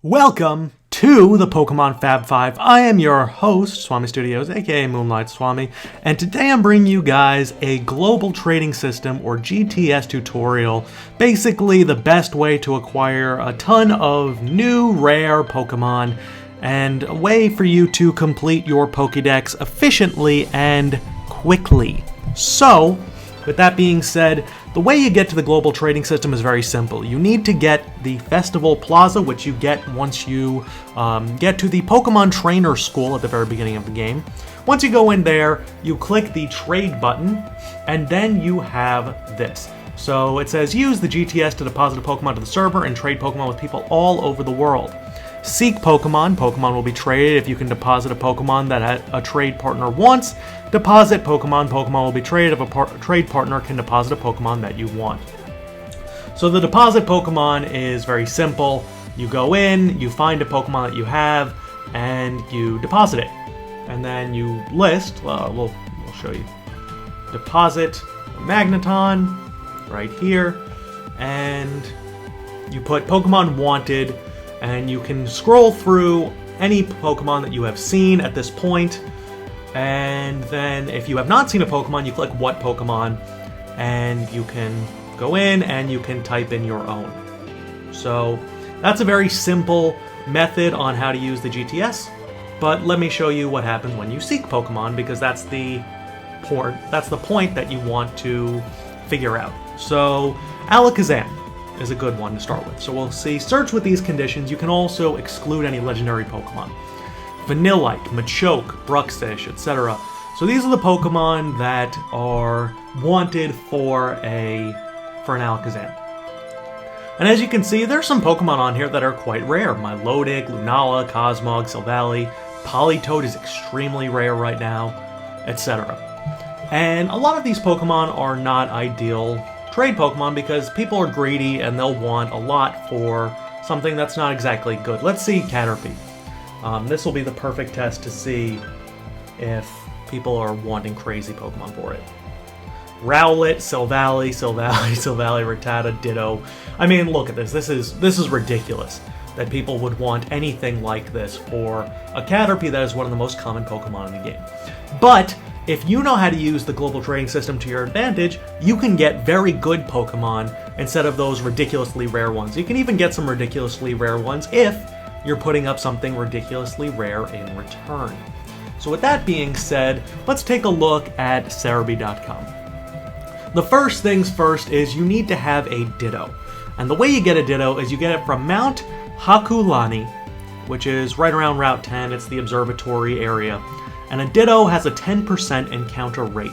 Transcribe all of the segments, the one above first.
Welcome to the Pokemon Fab 5. I am your host, Swami Studios, aka Moonlight Swami, and today I'm bringing you guys a global trading system, or GTS tutorial, basically the best way to acquire a ton of new rare Pokemon, and a way for you to complete your Pokedex efficiently and quickly. So, with that being said, the way you get to the global trading system is very simple. You need to get the Festival Plaza, which you get once you get to the Pokemon Trainer School at the very beginning of the game. Once you go in there, you click the trade button, and then you have this. So it says use the GTS to deposit a Pokemon to the server and trade Pokemon with people all over the world. Seek Pokemon. Pokemon will be traded if you can deposit a Pokemon that a trade partner wants. Deposit Pokemon. Pokemon will be traded if a trade partner can deposit a Pokemon that you want. So the deposit Pokemon is very simple. You go in, you find a Pokemon that you have, and you deposit it. And then you list, we'll show you. Deposit Magneton right here, and you put Pokemon wanted, and you can scroll through any Pokemon that you have seen at this point. And then if you have not seen a Pokemon, you click what Pokemon, and you can go in and you can type in your own. So that's a very simple method on how to use the GTS, but let me show you what happens when you seek Pokemon, because that's the point that you want to figure out. So Alakazam is a good one to start with. So we'll see, search with these conditions. You can also exclude any legendary Pokemon. Vanilluxe, Machoke, Bruxish, etc. So these are the Pokemon that are wanted for an Alakazam. And as you can see, there's some Pokemon on here that are quite rare. Milotic, Lunala, Cosmog, Silvally, Politoed is extremely rare right now, etc. And a lot of these Pokemon are not ideal trade Pokemon because people are greedy and they'll want a lot for something that's not exactly good. Let's see Caterpie. This will be the perfect test to see if people are wanting crazy Pokemon for it. Rowlet, Silvally, Rattata, Ditto. I mean, look at this. This is ridiculous that people would want anything like this for a Caterpie that is one of the most common Pokemon in the game. But if you know how to use the global trading system to your advantage, you can get very good Pokemon instead of those ridiculously rare ones. You can even get some ridiculously rare ones if you're putting up something ridiculously rare in return. So with that being said, let's take a look at Serebii.com. The first things first is you need to have a Ditto. And the way you get a Ditto is you get it from Mount Hakulani, which is right around Route 10. It's the observatory area. And a Ditto has a 10% encounter rate.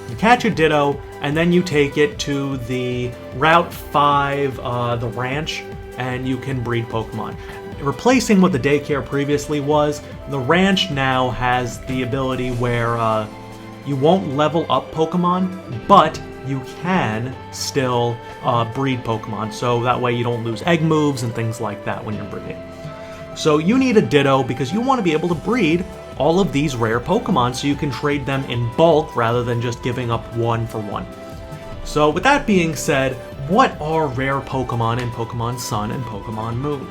You catch a Ditto, and then you take it to the Route 5, the ranch, and you can breed Pokemon. Replacing what the daycare previously was, the ranch now has the ability where you won't level up Pokemon, but you can still breed Pokemon, so that way you don't lose egg moves and things like that when you're breeding. So you need a Ditto because you want to be able to breed all of these rare Pokemon so you can trade them in bulk rather than just giving up one for one. So with that being said, what are rare Pokemon in Pokemon Sun and Pokemon Moon?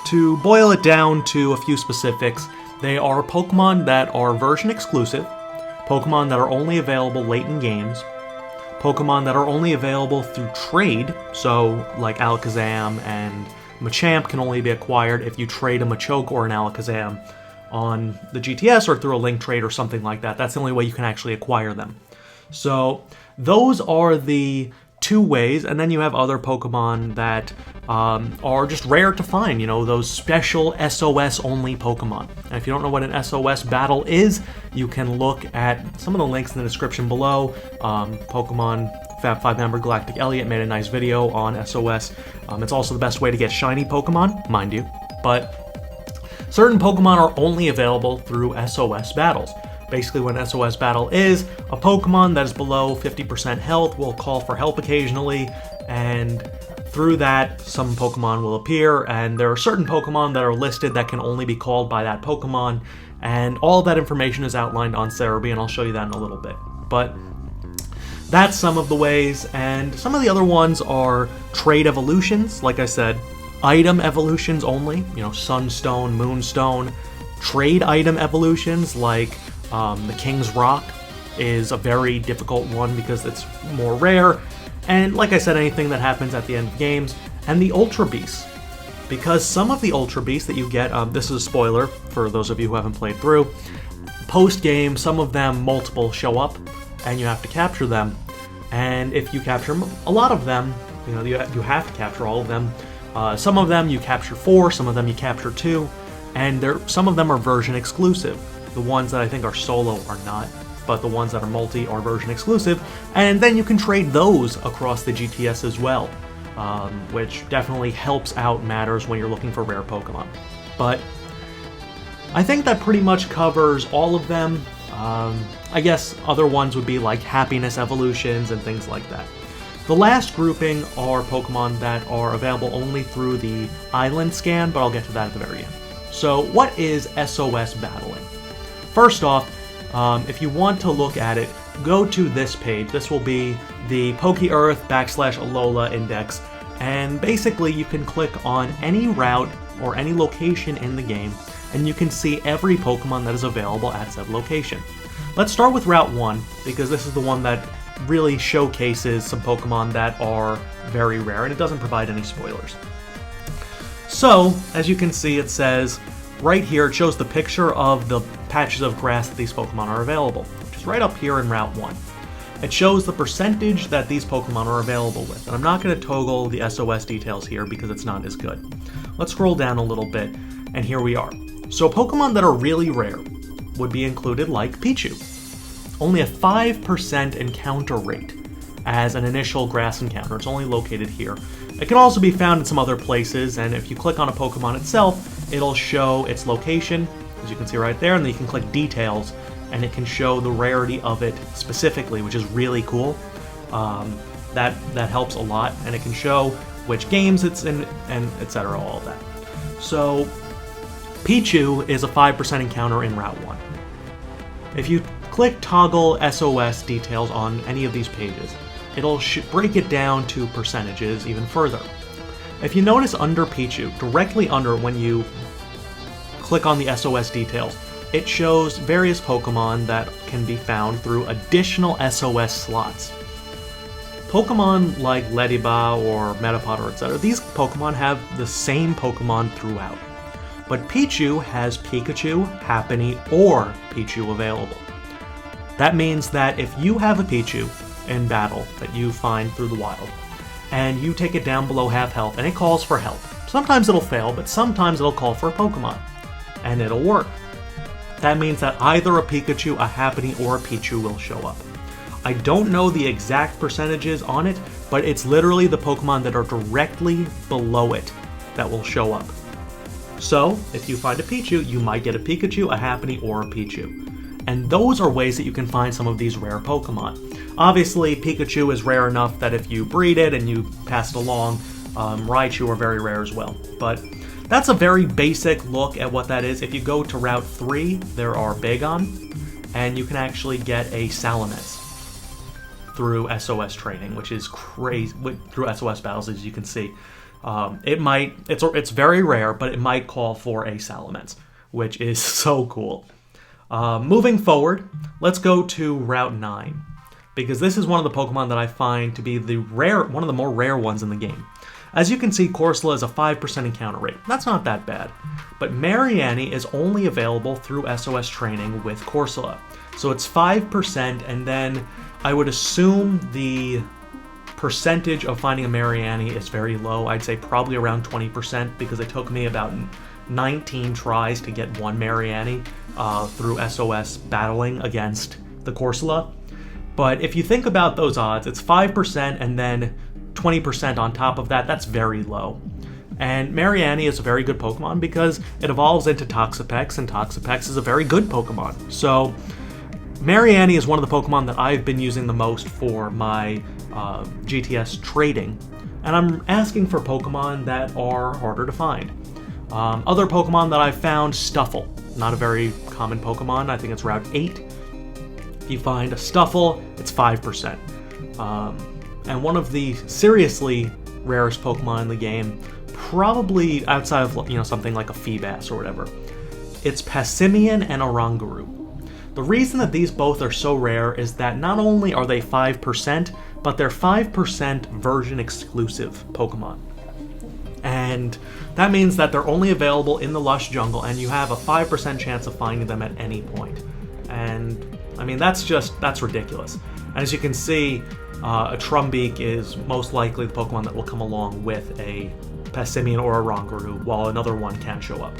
To boil it down to a few specifics, they are Pokemon that are version exclusive, Pokemon that are only available late in games, Pokemon that are only available through trade, so like Alakazam and Machamp can only be acquired if you trade a Machoke or an Alakazam on the GTS or through a link trade or something like that. That's the only way you can actually acquire them. So those are the two ways, and then you have other Pokemon that are just rare to find, you know, those special SOS only Pokemon. And if you don't know what an SOS battle is, you can look at some of the links in the description below. Pokemon Fab 5 member Galactic Elliot made a nice video on SOS. It's also the best way to get shiny Pokemon, mind you, but certain Pokemon are only available through SOS battles. Basically, what an SOS battle is, a Pokemon that is below 50% health will call for help occasionally, and through that, some Pokemon will appear, and there are certain Pokemon that are listed that can only be called by that Pokemon, and all of that information is outlined on Serebii, and I'll show you that in a little bit. But that's some of the ways, and some of the other ones are trade evolutions. Like I said, Item evolutions only, you know, Sunstone, Moonstone. Trade item evolutions like the King's Rock is a very difficult one because it's more rare. And like I said, anything that happens at the end of games. And the Ultra Beasts. Because some of the Ultra Beasts that you get, this is a spoiler for those of you who haven't played through, post-game, some of them, multiple, show up, and you have to capture them. And if you capture a lot of them, you know, you have to capture all of them. Some of them you capture 4, some of them you capture 2, and some of them are version exclusive. The ones that I think are solo are not, but the ones that are multi are version exclusive, and then you can trade those across the GTS as well, which definitely helps out matters when you're looking for rare Pokemon. But I think that pretty much covers all of them. I guess other ones would be like happiness evolutions and things like that. The last grouping are Pokemon that are available only through the island scan, but I'll get to that at the very end. So what is SOS Battling? First off, if you want to look at it, go to this page. This will be the PokeEarth /Alola index, and basically you can click on any route or any location in the game, and you can see every Pokemon that is available at said location. Let's start with Route 1, because this is the one that really showcases some Pokemon that are very rare, and it doesn't provide any spoilers. So, as you can see, it says right here, it shows the picture of the patches of grass that these Pokemon are available, which is right up here in Route 1. It shows the percentage that these Pokemon are available with, and I'm not going to toggle the SOS details here because it's not as good. Let's scroll down a little bit, and here we are. So Pokemon that are really rare would be included like Pichu. Only a 5% encounter rate as an initial grass encounter. It's only located here. It can also be found in some other places, and if you click on a Pokemon itself, it'll show its location, as you can see right there, and then you can click details, and it can show the rarity of it specifically, which is really cool. That helps a lot, and it can show which games it's in, and etc., all of that. So, Pichu is a 5% encounter in Route 1. If you click toggle SOS details on any of these pages, it'll break it down to percentages even further. If you notice under Pichu, directly under when you click on the SOS details, it shows various Pokemon that can be found through additional SOS slots. Pokemon like Ladybug or Metapod or etc., these Pokemon have the same Pokemon throughout. But Pichu has Pikachu, Happiny, or Pichu available. That means that if you have a Pichu in battle that you find through the wild, and you take it down below half health and it calls for help, sometimes it'll fail, but sometimes it'll call for a Pokemon, and it'll work. That means that either a Pikachu, a Happiny, or a Pichu will show up. I don't know the exact percentages on it, but it's literally the Pokemon that are directly below it that will show up. So, if you find a Pichu, you might get a Pikachu, a Happiny, or a Pichu. And those are ways that you can find some of these rare Pokemon. Obviously, Pikachu is rare enough that if you breed it and you pass it along, Raichu are very rare as well. But that's a very basic look at what that is. If you go to Route 3, there are Bagon, and you can actually get a Salamence through SOS training, which is crazy, through SOS battles, as you can see. It's very rare, but it might call for a Salamence, which is so cool. Moving forward, let's go to Route 9, because this is one of the Pokemon that I find to be one of the more rare ones in the game. As you can see, Corsola is a 5% encounter rate. That's not that bad. But Mareanie is only available through SOS training with Corsola. So it's 5%, and then I would assume the percentage of finding a Mareanie is very low. I'd say probably around 20%, because it took me about 19 tries to get one Mareanie through SOS battling against the Corsola. But if you think about those odds, it's 5% and then 20% on top of that. That's very low. And Mareanie is a very good Pokemon because it evolves into Toxapex, and Toxapex is a very good Pokemon. So Mareanie is one of the Pokemon that I've been using the most for my GTS trading, and I'm asking for Pokemon that are harder to find. Other Pokemon that I've found, Stuffle, not a very common Pokemon. I think it's Route 8. If you find a Stuffle, it's 5%. And one of the seriously rarest Pokemon in the game, probably outside of, you know, something like a Feebas or whatever. It's Passimian and Oranguru. The reason that these both are so rare is that not only are they 5%, but they're 5% version exclusive Pokemon. And that means that they're only available in the Lush Jungle, and you have a 5% chance of finding them at any point. And, I mean, that's ridiculous. And as you can see, a Trumbeak is most likely the Pokemon that will come along with a Passimian or a Oranguru, while another one can show up.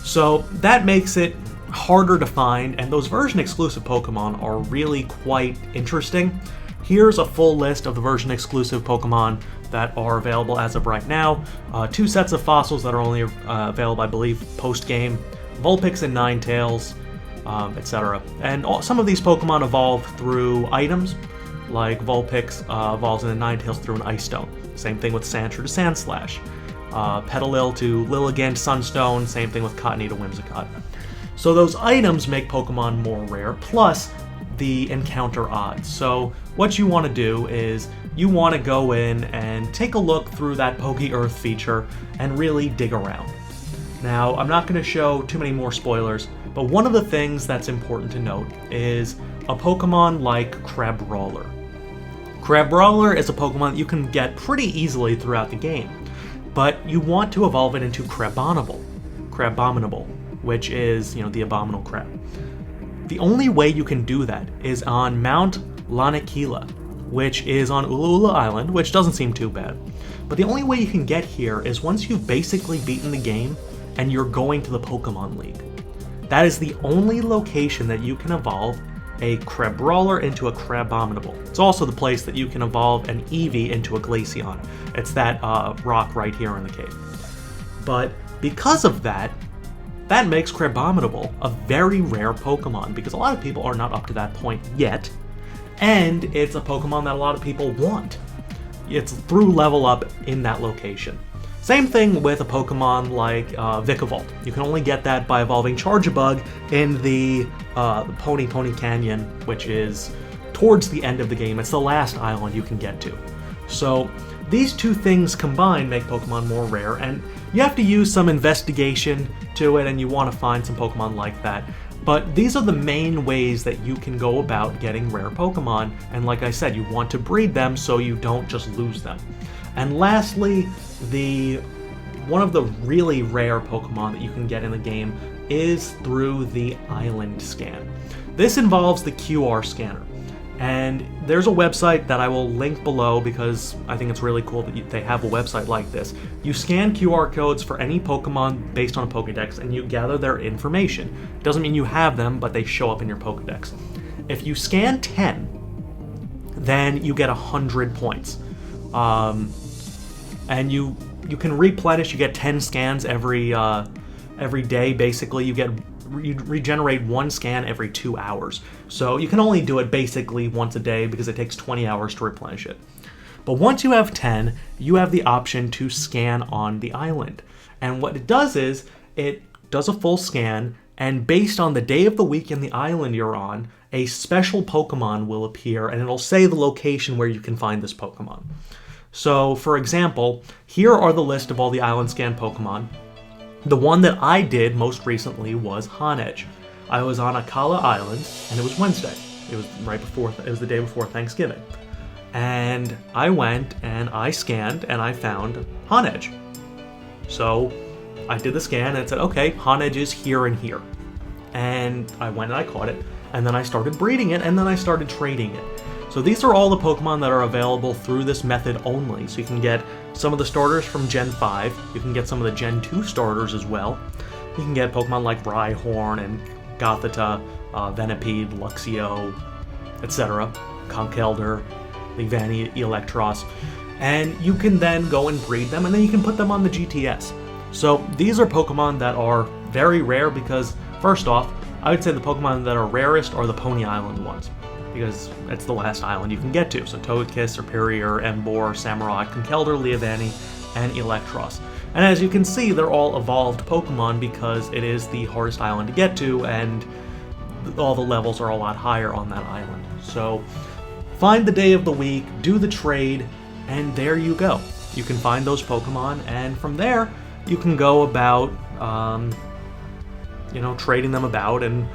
So that makes it harder to find, and those version-exclusive Pokemon are really quite interesting. Here's a full list of the version-exclusive Pokemon that are available as of right now. 2 sets of fossils that are only available, I believe, post-game. Vulpix and Ninetales, etc. And some of these Pokemon evolve through items, like Vulpix evolves into Ninetales through an Ice Stone. Same thing with Sandshrew to Sandslash. Petalil to Lilligant Sunstone, same thing with Cottonee to Whimsicott. So those items make Pokemon more rare, plus the encounter odds. So what you want to do is you want to go in and take a look through that Poke Earth feature and really dig around. Now, I'm not going to show too many more spoilers, but one of the things that's important to note is a Pokemon like Crabrawler. Crabrawler is a Pokemon that you can get pretty easily throughout the game, but you want to evolve it into Crabominable, which is, you know, the abominable crab. The only way you can do that is on Mount Lanakila, which is on Alola Island, which doesn't seem too bad. But the only way you can get here is once you've basically beaten the game and you're going to the Pokemon League. That is the only location that you can evolve a Crabrawler into a Crabominable. It's also the place that you can evolve an Eevee into a Glaceon. It's that rock right here in the cave. But because of that, that makes Crabominable a very rare Pokemon, because a lot of people are not up to that point yet, and it's a Pokemon that a lot of people want. It's through level up in that location. Same thing with a Pokemon like Vikavolt. You can only get that by evolving Charjabug in the Pony Canyon, which is towards the end of the game. It's the last island you can get to. So these two things combined make Pokemon more rare, and you have to use some investigation to it, and you want to find some Pokemon like that. But these are the main ways that you can go about getting rare Pokemon, and like I said, you want to breed them so you don't just lose them. And lastly, one of the really rare Pokemon that you can get in the game is through the Island Scan. This involves the QR scanner. And there's a website that I will link below because I think it's really cool that they have a website like this. You scan QR codes for any Pokemon based on a Pokedex and you gather their information. It doesn't mean you have them, but they show up in your Pokedex. If you scan 10, then you get 100 points. And you can replenish, you get 10 scans every day, basically. You regenerate 1 scan every 2 hours. So you can only do it basically once a day because it takes 20 hours to replenish it. But once you have 10, you have the option to scan on the island. And what it does is, it does a full scan, and based on the day of the week in the island you're on, a special Pokemon will appear, and it'll say the location where you can find this Pokemon. So, for example, here are the list of all the island scan Pokemon. The one that I did most recently was Honedge. I was on Akala Island, and it was Wednesday. It was the day before Thanksgiving. And I went and I scanned and I found Honedge. So I did the scan and it said, okay, Honedge is here and here. And I went and I caught it, and then I started breeding it, and then I started trading it. So these are all the Pokemon that are available through this method only. So you can get some of the starters from Gen 5, you can get some of the Gen 2 starters as well. You can get Pokemon like Rhyhorn and Gothita, Venipede, Luxio, etc., Conkeldurr, Leavanny, Eelektross, and you can then go and breed them, and then you can put them on the GTS. So these are Pokemon that are very rare because, first off, I would say the Pokemon that are rarest are the Pony Island ones, because it's the last island you can get to. So Togekiss, Serperior, Emboar, Samurott, Conkeldurr, Leavanny, and Eelektross. And as you can see, they're all evolved Pokemon because it is the hardest island to get to, and all the levels are a lot higher on that island. So find the day of the week, do the trade, and there you go. you can find those Pokemon, and from there, you can go about, trading them about and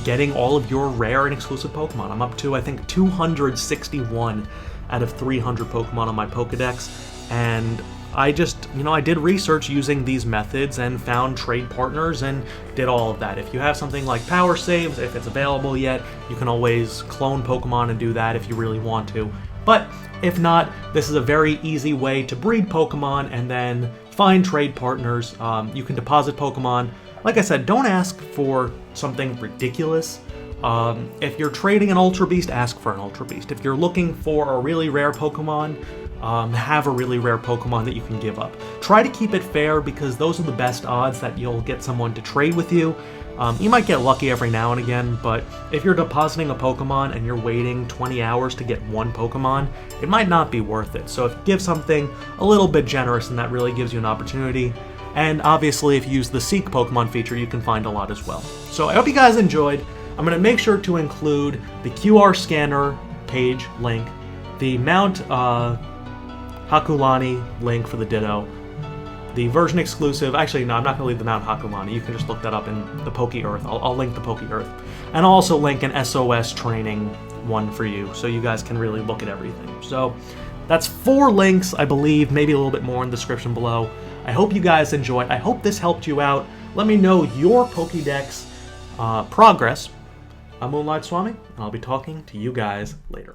getting all of your rare and exclusive Pokemon. I'm up to, I think, 261 out of 300 Pokemon on my Pokedex, and I just, I did research using these methods and found trade partners and did all of that. If you have something like Power Saves, if it's available yet, you can always clone Pokemon and do that if you really want to. But if not, this is a very easy way to breed Pokemon and then find trade partners. You can deposit Pokemon. Like I said, don't ask for something ridiculous. If you're trading an Ultra Beast, ask for an Ultra Beast. If you're looking for a really rare Pokemon, have a really rare Pokemon that you can give up. Try to keep it fair, because those are the best odds that you'll get someone to trade with you. You might get lucky every now and again, but if you're depositing a Pokemon and you're waiting 20 hours to get one Pokemon, it might not be worth it. So if you give something a little bit generous, and that really gives you an opportunity. And obviously, if you use the Seek Pokemon feature, you can find a lot as well. So I hope you guys enjoyed. I'm going to make sure to include the QR scanner page link, the Mount Hakulani link for the Ditto, the version exclusive. Actually, no, I'm not going to leave the Mount Hakulani. You can just look that up in the Poke Earth. I'll link the Poke Earth. And I'll also link an SOS training one for you, so you guys can really look at everything. So that's 4 links, I believe, maybe a little bit more in the description below. I hope you guys enjoyed. I hope this helped you out. Let me know your Pokédex progress. I'm Moonlight Swami, and I'll be talking to you guys later.